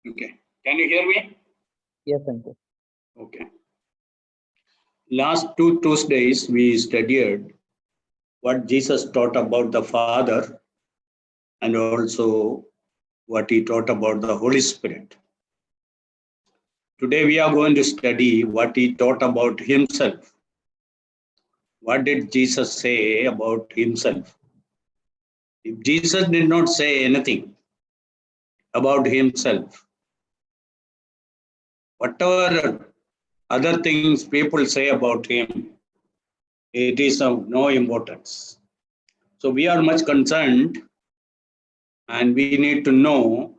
Okay. Can you hear me? Yes, uncle. Okay. Last two Tuesdays, we studied what Jesus taught about the Father and also what he taught about the Holy Spirit. Today, we are going to study what he taught about himself. What did Jesus say about himself? If Jesus did not say anything about himself, whatever other things people say about him, it is of no importance. So we are much concerned and we need to know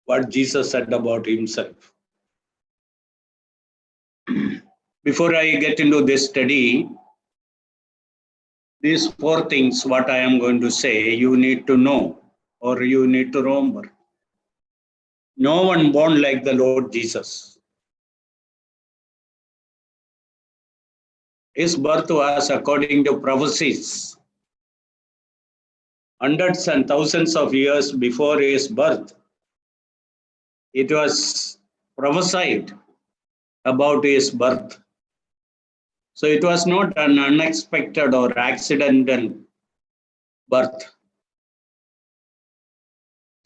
what Jesus said about himself. Before I get into this study, these four things, what I am going to say, you need to know or you need to remember. No one born like the Lord Jesus. His birth was according to prophecies. Hundreds and thousands of years before his birth, it was prophesied about his birth. So it was not an unexpected or accidental birth.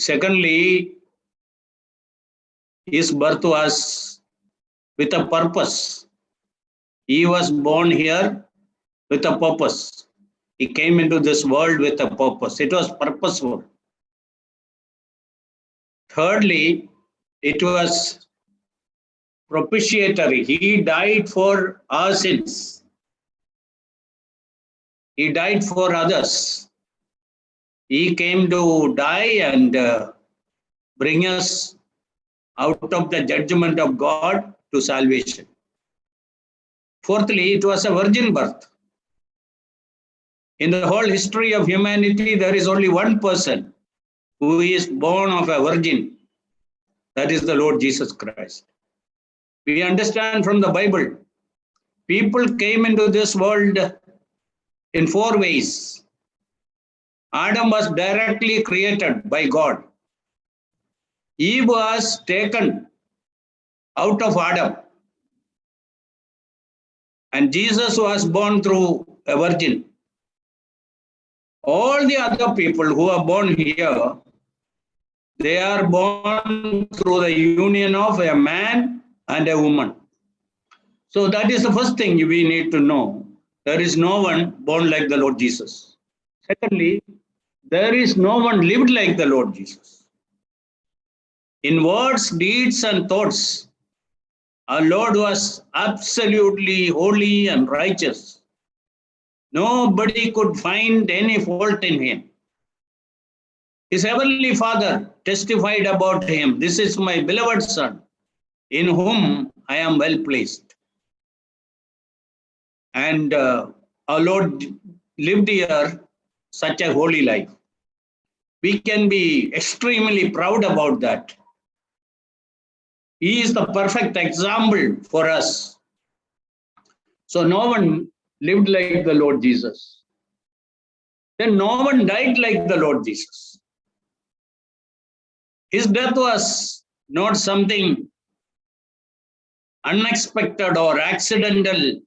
Secondly, his birth was with a purpose. He was born here with a purpose. He came into this world with a purpose. It was purposeful. Thirdly, it was propitiatory. He died for our sins. He died for others. He came to die and bring us out of the judgment of God to salvation. Fourthly, it was a virgin birth. In the whole history of humanity, there is only one person who is born of a virgin. That is the Lord Jesus Christ. We understand from the Bible, people came into this world in four ways. Adam was directly created by God. Eve was taken out of Adam. And Jesus was born through a virgin. All the other people who are born here, they are born through the union of a man and a woman. So that is the first thing we need to know. There is no one born like the Lord Jesus. Secondly, there is no one lived like the Lord Jesus. In words, deeds, and thoughts, our Lord was absolutely holy and righteous. Nobody could find any fault in him. His heavenly Father testified about him, "This is my beloved Son, in whom I am well pleased." And our Lord lived here such a holy life. We can be extremely proud about that. He is the perfect example for us. So no one lived like the Lord Jesus. Then no one died like the Lord Jesus. His death was not something unexpected or accidental,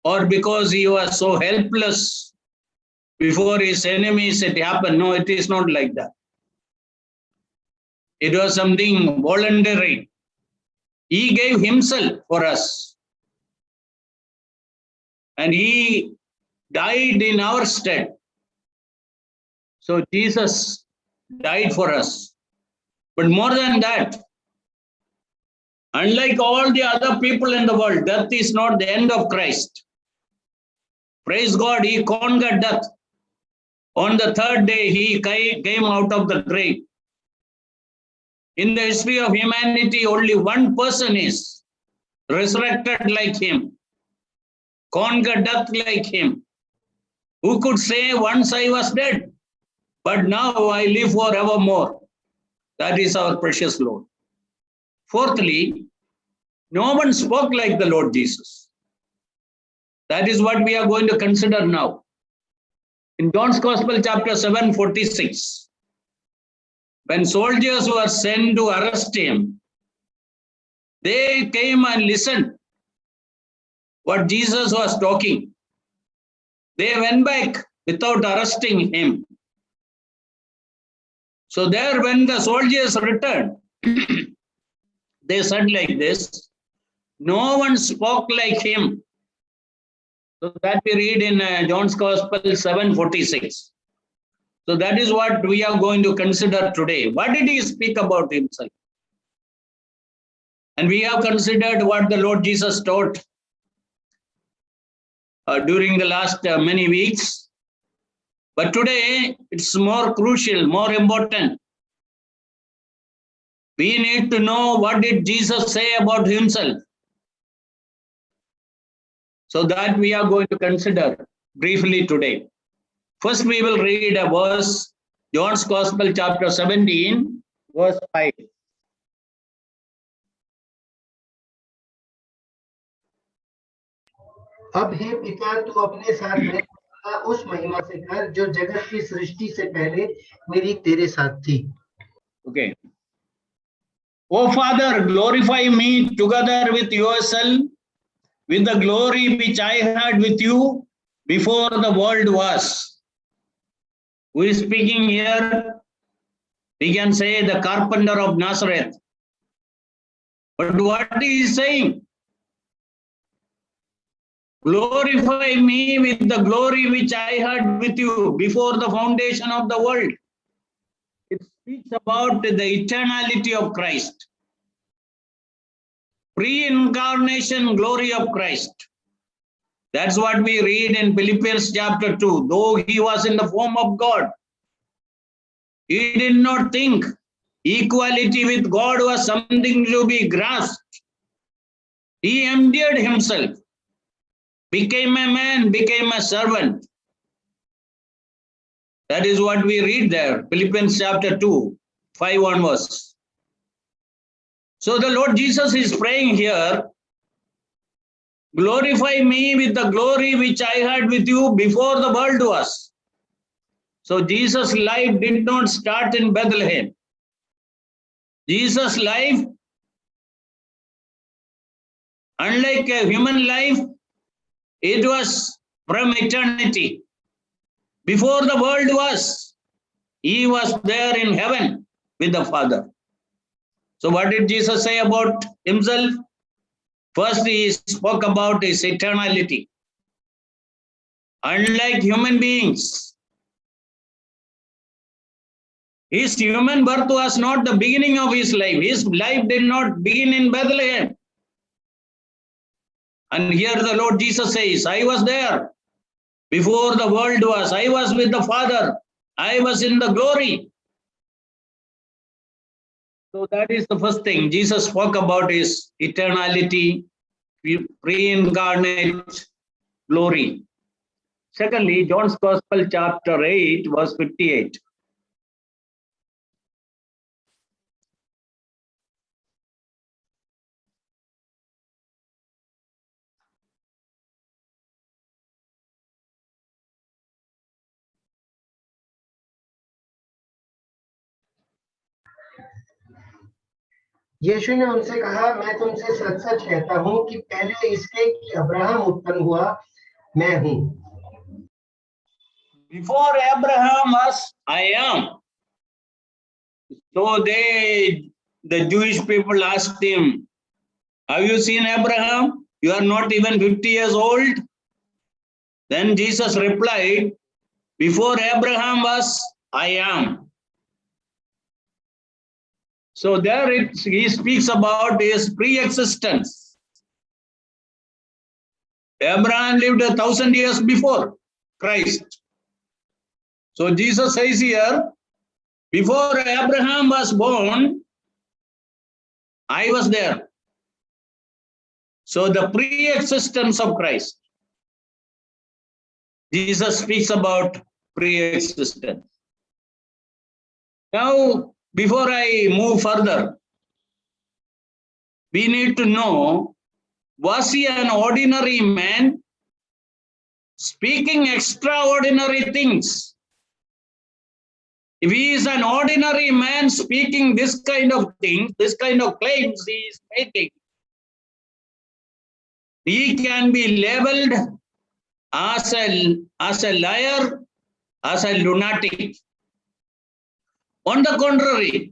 or because he was so helpless before his enemies it happened. No, it is not like that. It was something voluntary. He gave himself for us. And he died in our stead. So Jesus died for us. But more than that, unlike all the other people in the world, death is not the end of Christ. Praise God, he conquered death. On the third day, he came out of the grave. In the history of humanity, only one person is resurrected like him, conquered death like him, who could say, "Once I was dead, but now I live forevermore." That is our precious Lord. Fourthly, no one spoke like the Lord Jesus. That is what we are going to consider now. In John's Gospel, chapter 7:46, when soldiers were sent to arrest him, they came and listened what Jesus was talking. They went back without arresting him. So there, when the soldiers returned, they said like this, no one spoke like him. So that we read in John's Gospel 7:46. So that is what we are going to consider today. What did he speak about himself? And we have considered what the Lord Jesus taught during the last many weeks. But today, it's more crucial, more important. We need to know what did Jesus say about himself. So that we are going to consider briefly today. First, we will read a verse, John's Gospel chapter 17, verse 5. अब हे पिता, तू अपने साथ मेरे का उस महिमा से कर जो जगत की सृष्टि से पहले मेरी तेरे साथ थी. Okay. O Father, glorify me together with yourself, with the glory which I had with you before the world was. Who is speaking here? We can say the carpenter of Nazareth. But what he is saying? Glorify me with the glory which I had with you before the foundation of the world. It speaks about the eternality of Christ. Pre-incarnation glory of Christ. That's what we read in Philippians chapter 2. Though he was in the form of God, he did not think equality with God was something to be grasped. He emptied himself, became a man, became a servant. That is what we read there, Philippians chapter 2, 5 onwards. So the Lord Jesus is praying here, glorify me with the glory which I had with you before the world was. So Jesus' life did not start in Bethlehem. Jesus' life, unlike a human life, it was from eternity. Before the world was, he was there in heaven with the Father. So what did Jesus say about himself? First, he spoke about his eternality. Unlike human beings, his human birth was not the beginning of his life. His life did not begin in Bethlehem. And here the Lord Jesus says, I was there before the world was. I was with the Father. I was in the glory. So that is the first thing. Jesus spoke about his eternality, pre-incarnate glory. Secondly, John's Gospel chapter 8, verse 58. यीशु ने उनसे कहा, मैं तुमसे सच सच कहता हूं कि पहले इसके कि अब्राहम उत्पन्न हुआ, मैं हूं. Before Abraham was, I am. So the Jewish people asked him, have you seen Abraham? You are not even 50 years old. Then Jesus replied, before Abraham was, I am. So there he speaks about his pre-existence. Abraham lived 1,000 years before Christ. So Jesus says here, before Abraham was born, I was there. So the pre-existence of Christ. Jesus speaks about pre-existence. Now, before I move further, we need to know, was he an ordinary man speaking extraordinary things? If he is an ordinary man speaking this kind of things, this kind of claims he is making, he can be labeled as a liar, as a lunatic. On the contrary,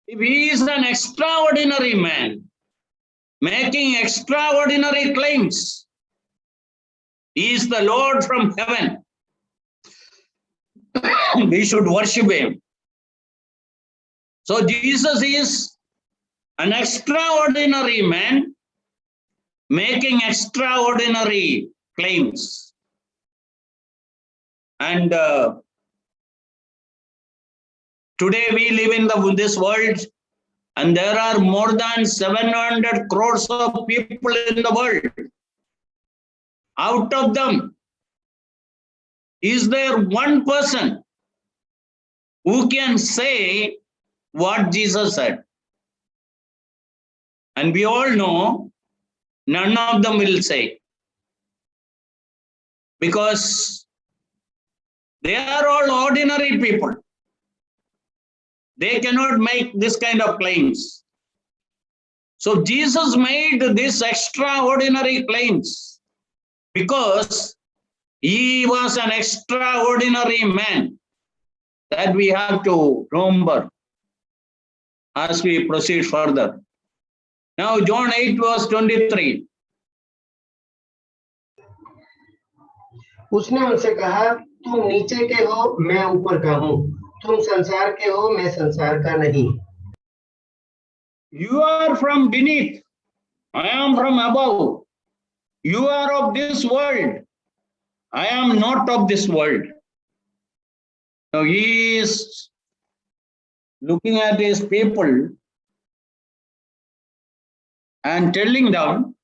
if he is an extraordinary man, making extraordinary claims, he is the Lord from heaven, we should worship him. So Jesus is an extraordinary man making extraordinary claims. And today we live in this world, and there are more than 700 crores of people in the world. Out of them, is there one person who can say what Jesus said? And we all know none of them will say, because they are all ordinary people. They cannot make this kind of claims. So Jesus made these extraordinary claims because he was an extraordinary man. That we have to remember as we proceed further. Now John 8 verse 23. उसने उनसे कहा, तुम नीचे के हो, मैं ऊपर का हूँ, तुम संसार के हो, मैं संसार का नहीं. You are from beneath, I am from above. You are of this world, I am not of this world. Now he is looking at his people and telling them,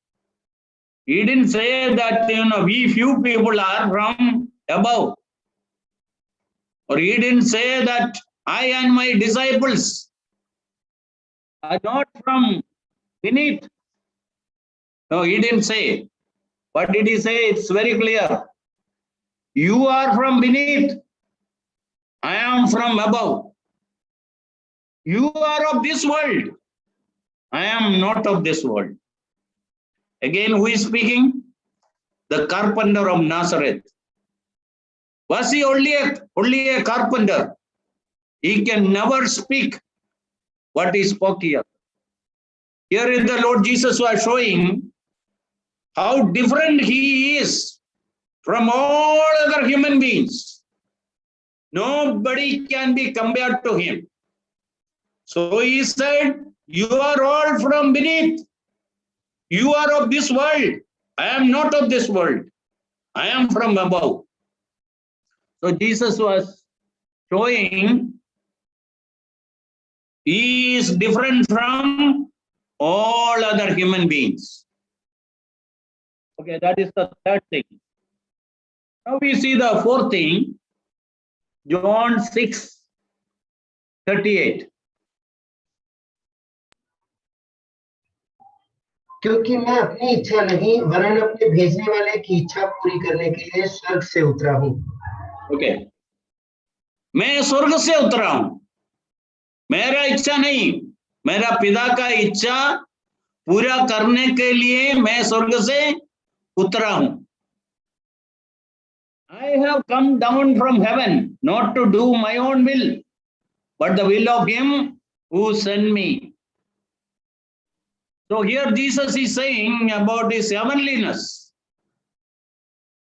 he didn't say that, we few people are from above. Or he didn't say that I and my disciples are not from beneath. No, he didn't say. What did he say? It's very clear. You are from beneath, I am from above. You are of this world, I am not of this world. Again, who is speaking? The carpenter of Nazareth. Was he only a carpenter? He can never speak what he spoke here. Here is the Lord Jesus was showing how different he is from all other human beings. Nobody can be compared to him. So he said, you are all from beneath. You are of this world. I am not of this world. I am from above. So Jesus was showing he is different from all other human beings. Okay, that is the third thing. Now we see the fourth thing, John 6:38. क्योंकि मैं अपनी इच्छा नहीं वरन अपने भेजने वाले की इच्छा पूरी करने के लिए स्वर्ग से उतरा हूँ. ओके, मैं स्वर्ग से उतरा हूं. मेरा इच्छा नहीं, मेरा पिता का इच्छा पूरा करने के लिए मैं स्वर्ग से उतरा हूं. I have come down from heaven not to do my own will, but the will of him who sent me. So here Jesus is saying about his heavenliness.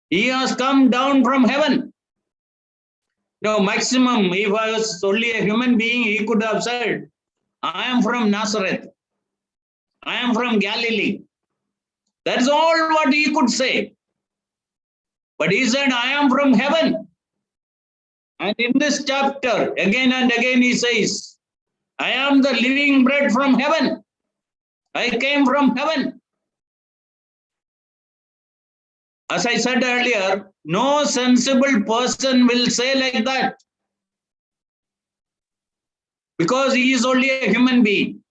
He has come down from heaven. No, maximum, if I was only a human being, he could have said, I am from Nazareth. I am from Galilee. That's all what he could say. But he said, I am from heaven. And in this chapter, again and again he says, I am the living bread from heaven. I came from heaven. As I said earlier, no sensible person will say like that, because he is only a human being.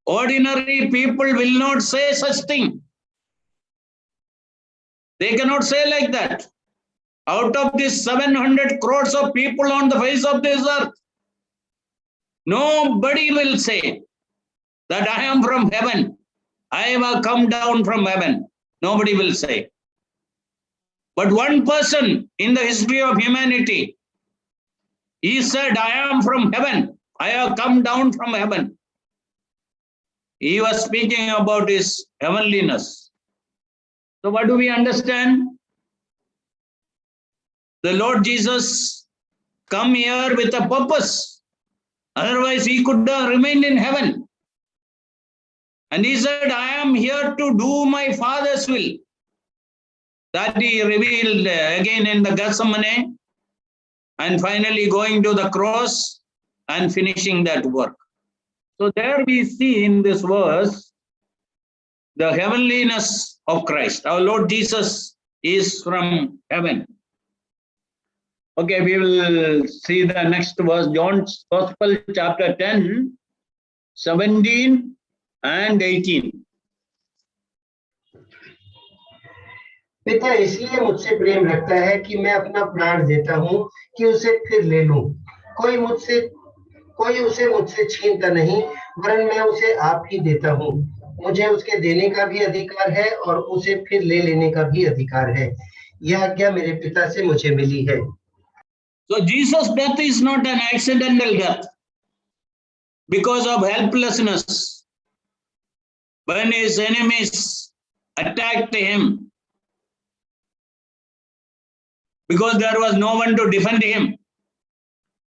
Ordinary people will not say such thing. They cannot say like that. Out of these 700 crores of people on the face of this earth, nobody will say that I am from heaven. I have come down from heaven. Nobody will say. But one person in the history of humanity, he said, I am from heaven. I have come down from heaven. He was speaking about his heavenliness. So what do we understand? The Lord Jesus come here with a purpose. Otherwise, he could have remained in heaven. And he said, I am here to do my Father's will. That he revealed again in the Gethsemane, and finally going to the cross and finishing that work. So there we see in this verse the heavenliness of Christ. Our Lord Jesus is from heaven. Okay, we will see the next verse, John's Gospel, chapter 10, 17 and 18. पिता इसलिए मुझसे प्रेम रखता है कि मैं अपना प्राण देता हूँ कि उसे फिर ले लूं। कोई उसे मुझसे छीनता नहीं, वरन मैं उसे आप ही देता हूँ। मुझे उसके देने का भी अधिकार है और उसे फिर ले लेने का भी अधिकार है। यह आज्ञा मेरे पिता से मुझे मिली है। So Jesus' death is not an accidental death because of helplessness. When his enemies attacked him, because there was no one to defend him,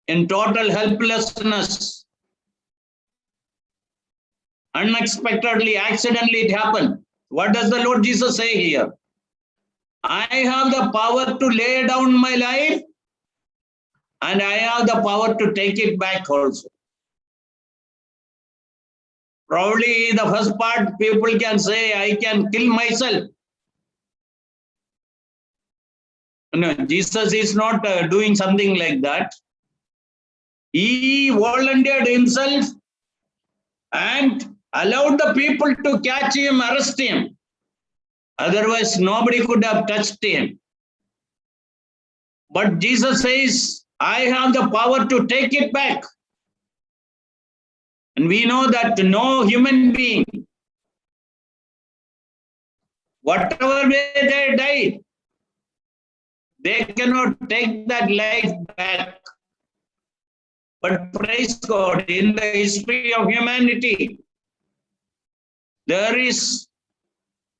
in total helplessness, unexpectedly, accidentally it happened. What does the Lord Jesus say here? I have the power to lay down my life, and I have the power to take it back also. Probably the first part, people can say, I can kill myself. No, Jesus is not doing something like that. He volunteered himself and allowed the people to catch him, arrest him. Otherwise, nobody could have touched him. But Jesus says, I have the power to take it back. And we know that no human being, whatever way they died, they cannot take that life back. But praise God, in the history of humanity, there is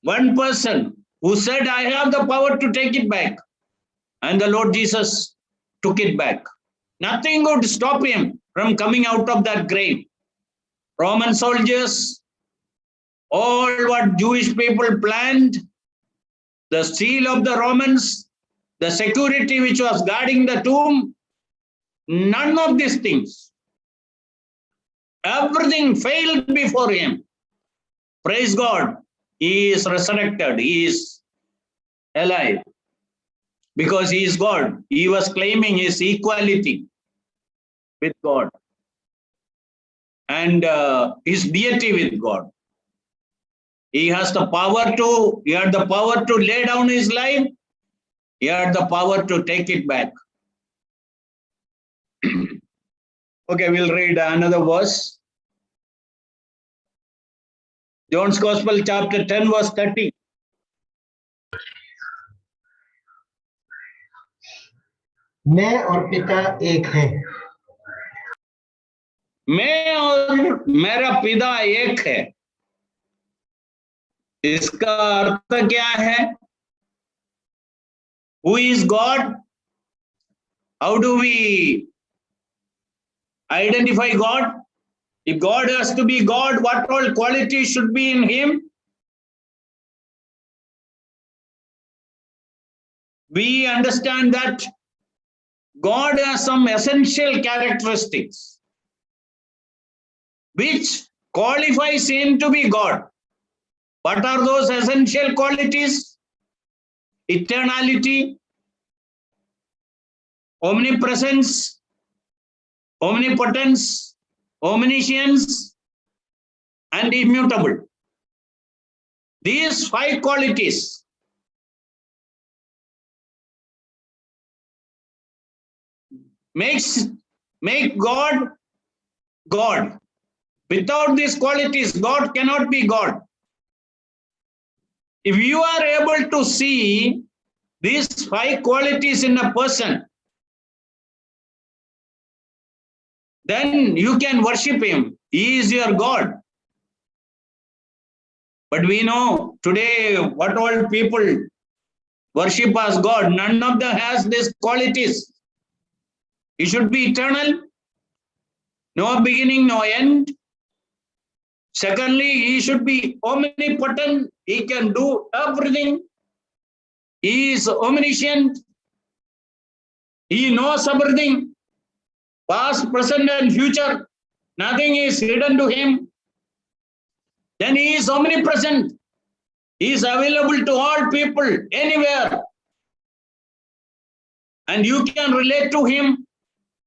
one person who said, I have the power to take it back. And the Lord Jesus took it back. Nothing would stop him from coming out of that grave. Roman soldiers, all what Jewish people planned, the seal of the Romans, the security which was guarding the tomb, none of these things. Everything failed before him. Praise God. He is resurrected. He is alive. Because he is God. He was claiming his equality with God. And his deity with God. He has the power to, he had the power to lay down his life. He had the power to take it back. Okay, we'll read another verse. John's Gospel, chapter 10, verse 30. मैं और पिता एक हैं। मैं और मेरा पिता एक है। इसका अर्थ क्या है? Who is God? How do we identify God? If God has to be God, what all qualities should be in him? We understand that God has some essential characteristics which qualifies him to be God. What are those essential qualities? Eternality, omnipresence, omnipotence, omniscience, and immutable. These 5 qualities make God God. Without these qualities, God cannot be God. If you are able to see these 5 qualities in a person, then you can worship him. He is your God. But we know today what all people worship as God, none of them has these qualities. He should be eternal, no beginning, no end. Secondly, he should be omnipotent. He can do everything. He is omniscient. He knows everything, past, present, and future. Nothing is hidden to him. Then he is omnipresent. He is available to all people, anywhere. And you can relate to him.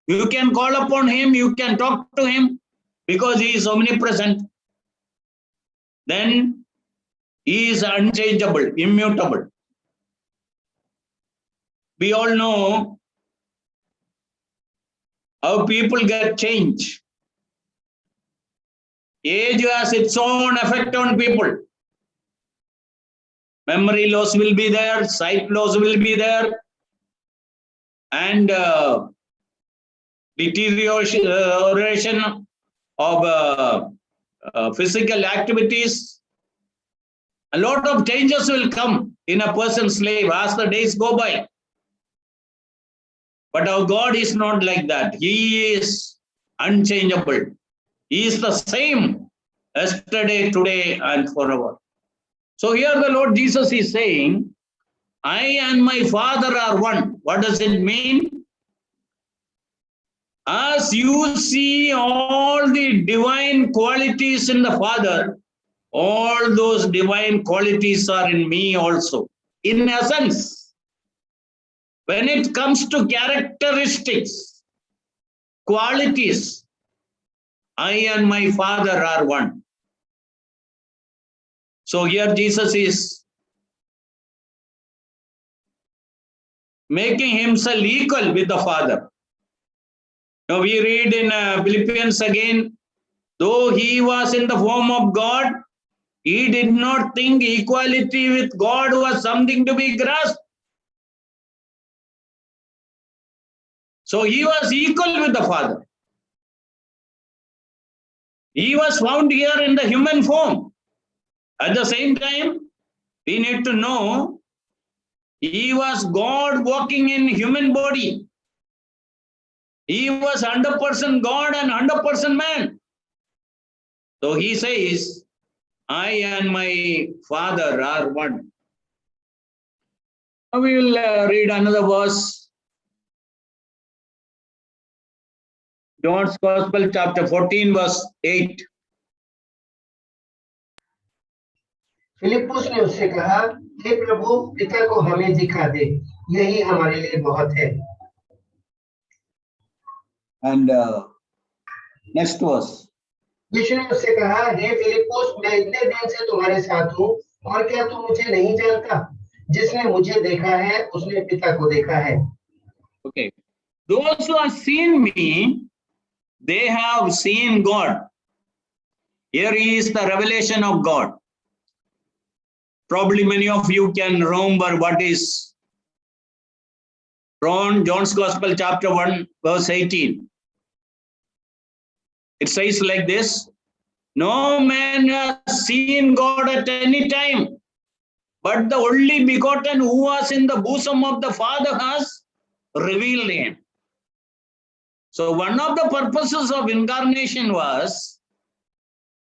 You can call upon him. You can talk to him because he is omnipresent. Then he is unchangeable, immutable. We all know how people get changed. Age has its own effect on people. Memory loss will be there, sight loss will be there, and deterioration of physical activities. A lot of changes will come in a person's life as the days go by. But our God is not like that. He is unchangeable. He is the same yesterday, today, and forever. So here the Lord Jesus is saying, I and my Father are one. What does it mean? As you see all the divine qualities in the Father, all those divine qualities are in me also. In essence, when it comes to characteristics, qualities, I and my Father are one. So here Jesus is making himself equal with the Father. Now we read in Philippians again, though he was in the form of God, he did not think equality with God was something to be grasped. So he was equal with the Father. He was found here in the human form. At the same time, we need to know he was God walking in human body. He was 100% God and 100% man. So he says, I and my Father are one. Now we will read another verse. John's Gospel, chapter 14, verse 8. फिलिप्पुस ने उससे कहा, हे प्रभु, पिता को हमें दिखा दे, यही हमारे लिए बहुत है. And next verse. यीशु ने उससे कहा, हे फिलिप्पुस, मैं इतने दिन से तुम्हारे साथ हूँ और क्या तुम मुझे नहीं जानता? जिसने मुझे देखा है उसने पिता को देखा है. Okay. Those who have seen me, they have seen God. Here is the revelation of God. Probably many of you can remember what is John's Gospel, chapter 1, verse 18. It says like this, no man has seen God at any time, but the only begotten who was in the bosom of the Father has revealed him. So one of the purposes of incarnation was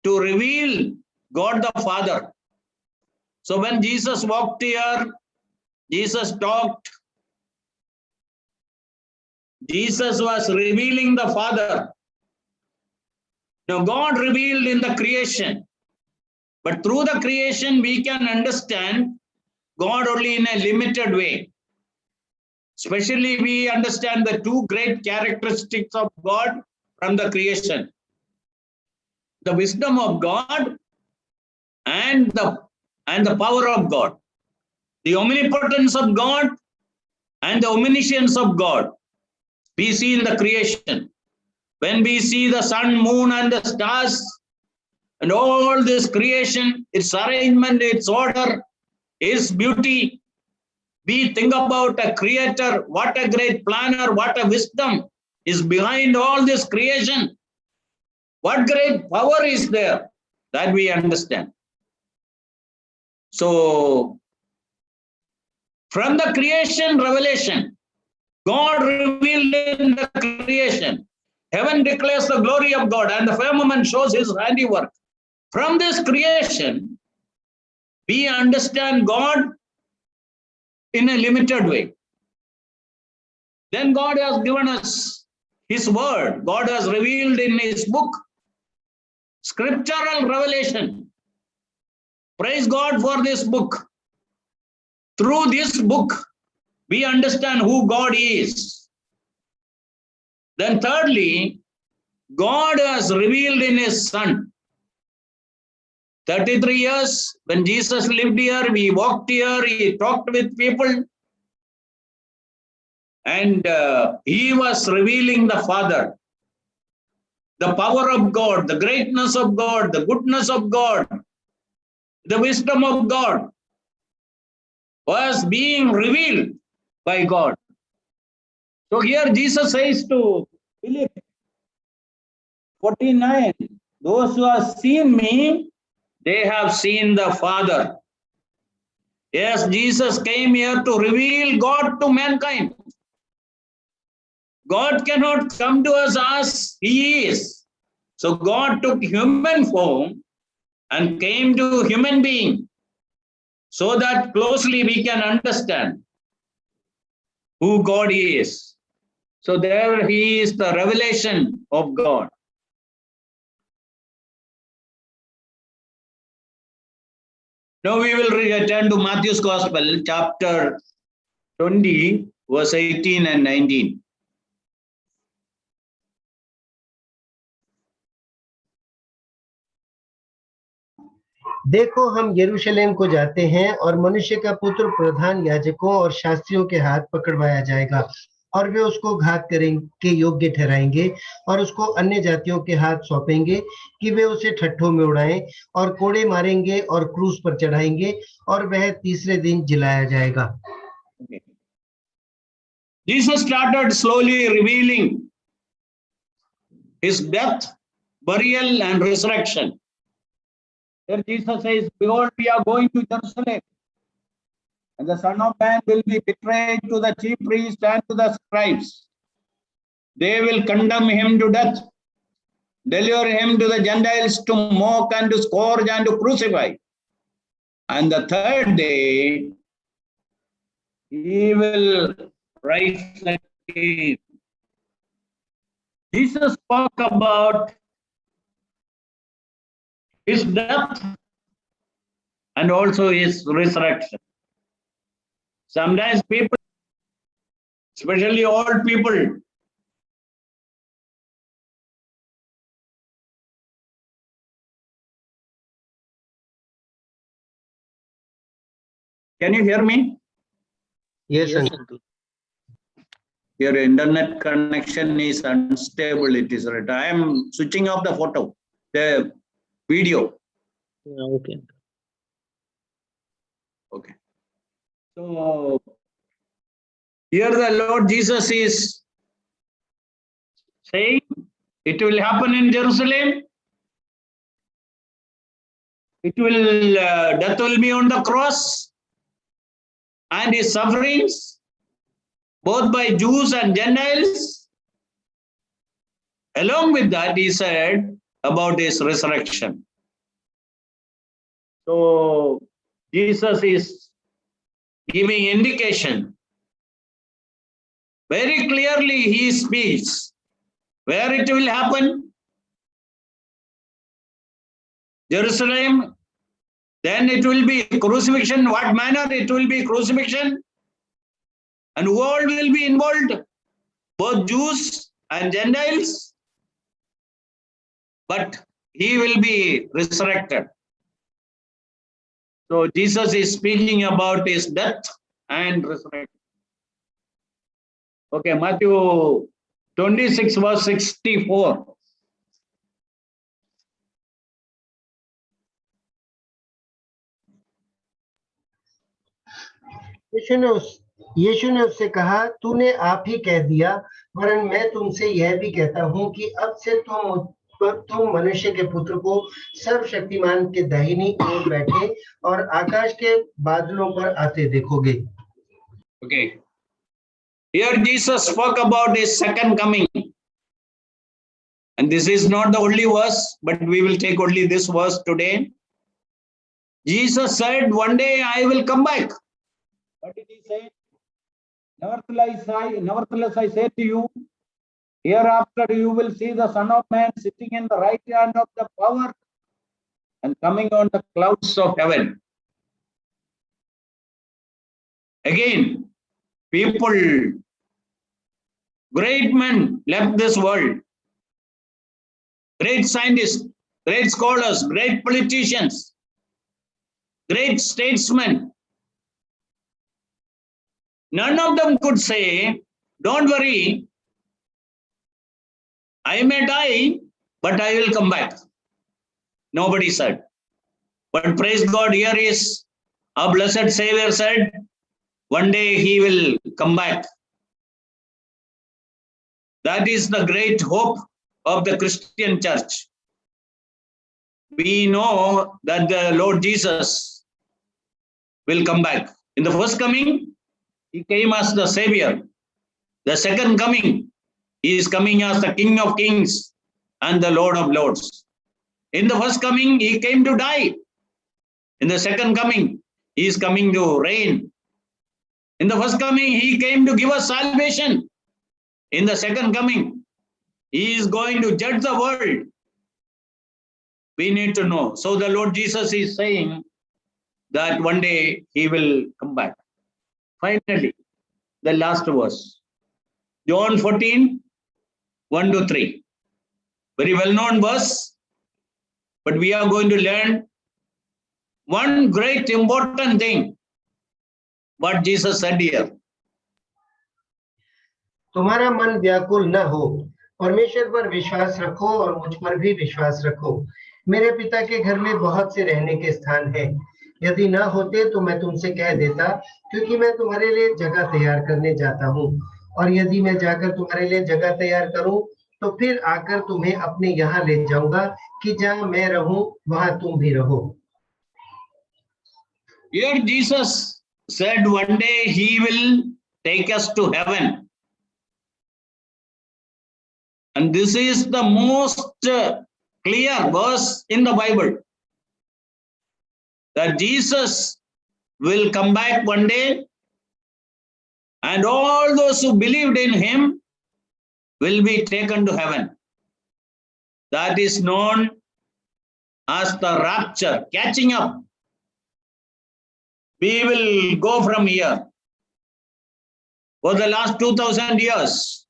to reveal God the Father. So when Jesus walked here, Jesus talked, Jesus was revealing the Father. Now God revealed in the creation, but through the creation we can understand God only in a limited way. Especially we understand the 2 great characteristics of God from the creation. The wisdom of God and the power of God. The omnipotence of God and the omniscience of God. we see in the creation. When we see the sun, moon, and the stars, and all this creation, its arrangement, its order, its beauty, we think about a creator, what a great planner, what a wisdom is behind all this creation. What great power is there that we understand. So, from the creation revelation, God revealed in the creation. Heaven declares the glory of God, and the firmament shows his handiwork. From this creation, we understand God in a limited way. Then God has given us his word. God has revealed in his book, scriptural revelation. Praise God for this book. Through this book, we understand who God is. Then thirdly, God has revealed in his Son. 33 years when Jesus lived here, he walked here, he talked with people, and he was revealing the Father, the power of God, the greatness of God, the goodness of God, the wisdom of God was being revealed by God. So here Jesus says to Philip, 49, those who have seen me, they have seen the Father. Yes, Jesus came here to reveal God to mankind. God cannot come to us as he is. So God took human form and came to human being so that closely we can understand who God is. So there he is, the revelation of God. Now we will return to Matthew's Gospel, chapter 20, verse 18 and 19. देखो हम यरूशलेम को जाते हैं और मनुष्य का पुत्र प्रधान याजकों और शास्त्रियों के हाथ पकड़वाया जाएगा और वे उसको घात करने योग्य ठहराएंगे और उसको अन्य जातियों के हाथ सौंपेंगे कि वे उसे ठट्ठों में उड़ाएं और कोड़े मारेंगे और क्रूस पर चढ़ाएंगे और वह तीसरे दिन जिलाया जाएगा. Jesus started slowly revealing his death, burial, and resurrection. There Jesus says, behold, we are going to Jerusalem, and the Son of Man will be betrayed to the chief priests and to the scribes. They will condemn him to death, deliver him to the Gentiles to mock and to scourge and to crucify. And the third day, he will rise again. Jesus spoke about his death and also his resurrection. Sometimes people, especially old people, can you hear me? Yes, uncle. Your internet connection is unstable, it is right. I am switching off the video. Okay. Okay. So here the Lord Jesus is saying it will happen in Jerusalem. Death will be on the cross, and his sufferings, both by Jews and Gentiles. Along with that, he said about his resurrection. So Jesus is giving indication. Very clearly he speaks where it will happen. Jerusalem, then it will be crucifixion. What manner it will be crucifixion? And who all will be involved? Both Jews and Gentiles. But he will be resurrected. So Jesus is speaking about his death and resurrection. Okay, Matthew 26 verse 64. यीशु ने उससे कहा, तूने आप ही कह दिया, वरन मैं तुमसे यह भी कहता हूँ कि अब से तुम मनुष्य के पुत्र को सर्वशक्तिमान के दाहिनी ओर बैठे और आकाश के बादलों पर आते देखोगे. Okay. Here Jesus spoke about his second coming. And this is not the only verse, but we will take only this verse today. Jesus said, one day I will come back. What did he say? Nevertheless I say to you, hereafter you will see the Son of Man sitting in the right hand of the power and coming on the clouds of heaven. Again, people, great men left this world. Great scientists, great scholars, great politicians, great statesmen. None of them could say, don't worry, I may die, but I will come back. Nobody said. But praise God, here is our blessed Savior said, one day he will come back. That is the great hope of the Christian church. We know that the Lord Jesus will come back. In the first coming, he came as the Savior. The second coming, he is coming as the King of Kings and the Lord of Lords. In the first coming, he came to die. In the second coming, he is coming to reign. In the first coming, he came to give us salvation. In the second coming, he is going to judge the world. We need to know. So the Lord Jesus is saying that one day he will come back. Finally, the last verse. John 14, 1 to 3. Very well-known verse. But we are going to learn one great important thing. What Jesus said here. तुम्हारा मन व्याकुल न हो, परमेश्वर पर विश्वास रखो और मुझ पर भी विश्वास रखो. मेरे पिता के घर में बहुत से रहने के स्थान हैं. यदि न होते तो मैं तुमसे कह देता, क्योंकि मैं तुम्हारे लिए जगह तैयार करने जाता हूँ. और यदि मैं जाकर तुम्हारे लिए जगह तैयार करूँ, तो फिर आकर तुम्हें अपने यहाँ ले जाऊंगा, कि जहाँ मैं रहूँ वहाँ तुम भी रहो. Here Jesus said one day he will take us to heaven. And this is the most clear verse in the Bible. That Jesus will come back one day and all those who believed in him will be taken to heaven. That is known as the rapture, catching up. We will go from here. For the last 2000 years,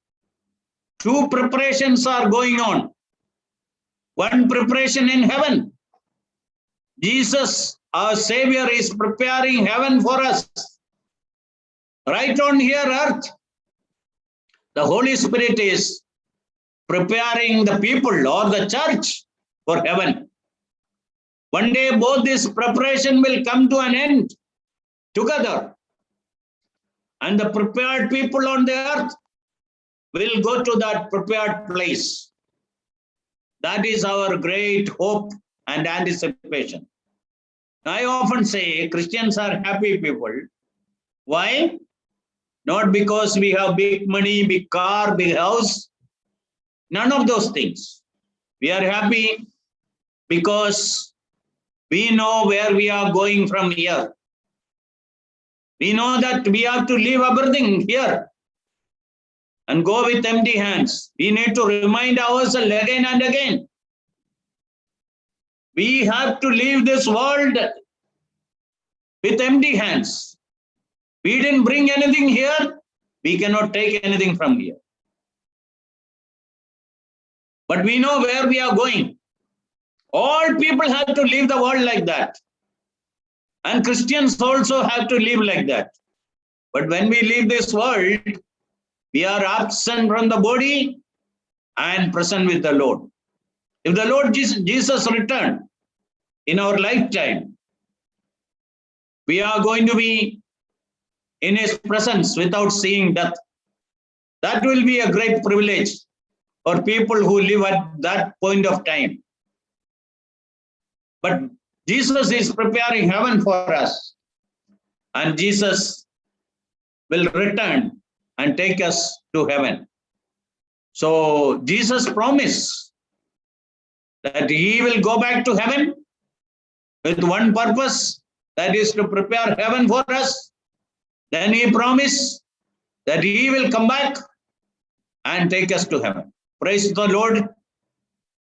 two preparations are going on. One preparation in heaven. Jesus, our Savior, is preparing heaven for us. Right on here, earth. The Holy Spirit is preparing the people or the church for heaven. One day, both this preparation will come to an end together. And the prepared people on the earth will go to that prepared place. That is our great hope and anticipation. I often say Christians are happy people. Why? Not because we have big money, big car, big house. None of those things. We are happy because we know where we are going from here. We know that we have to leave everything here and go with empty hands. We need to remind ourselves again and again. We have to leave this world with empty hands. We didn't bring anything here. We cannot take anything from here. But we know where we are going. All people have to leave the world like that. And Christians also have to live like that. But when we leave this world, We are absent from the body and present with the Lord. If the Lord Jesus returned in our lifetime, we are going to be in his presence without seeing death. That will be a great privilege for people who live at that point of time. But Jesus is preparing heaven for us, and Jesus will return and take us to heaven. So Jesus promised that he will go back to heaven with one purpose, that is to prepare heaven for us. Then he promised that he will come back and take us to heaven. Praise the Lord,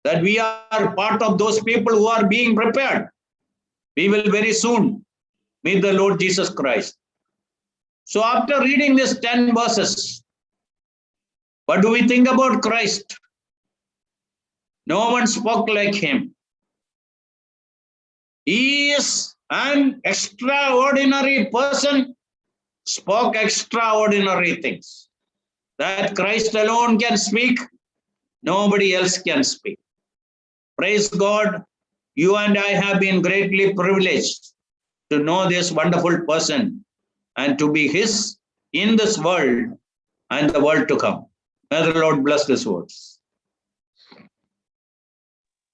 that we are part of those people who are being prepared. We will very soon meet the Lord Jesus Christ. So after reading these 10 verses, what do we think about Christ? No one spoke like him. He is an extraordinary person, spoke extraordinary things. That Christ alone can speak, nobody else can speak. Praise God, you and I have been greatly privileged to know this wonderful person and to be his in this world and the world to come. May the Lord bless these words.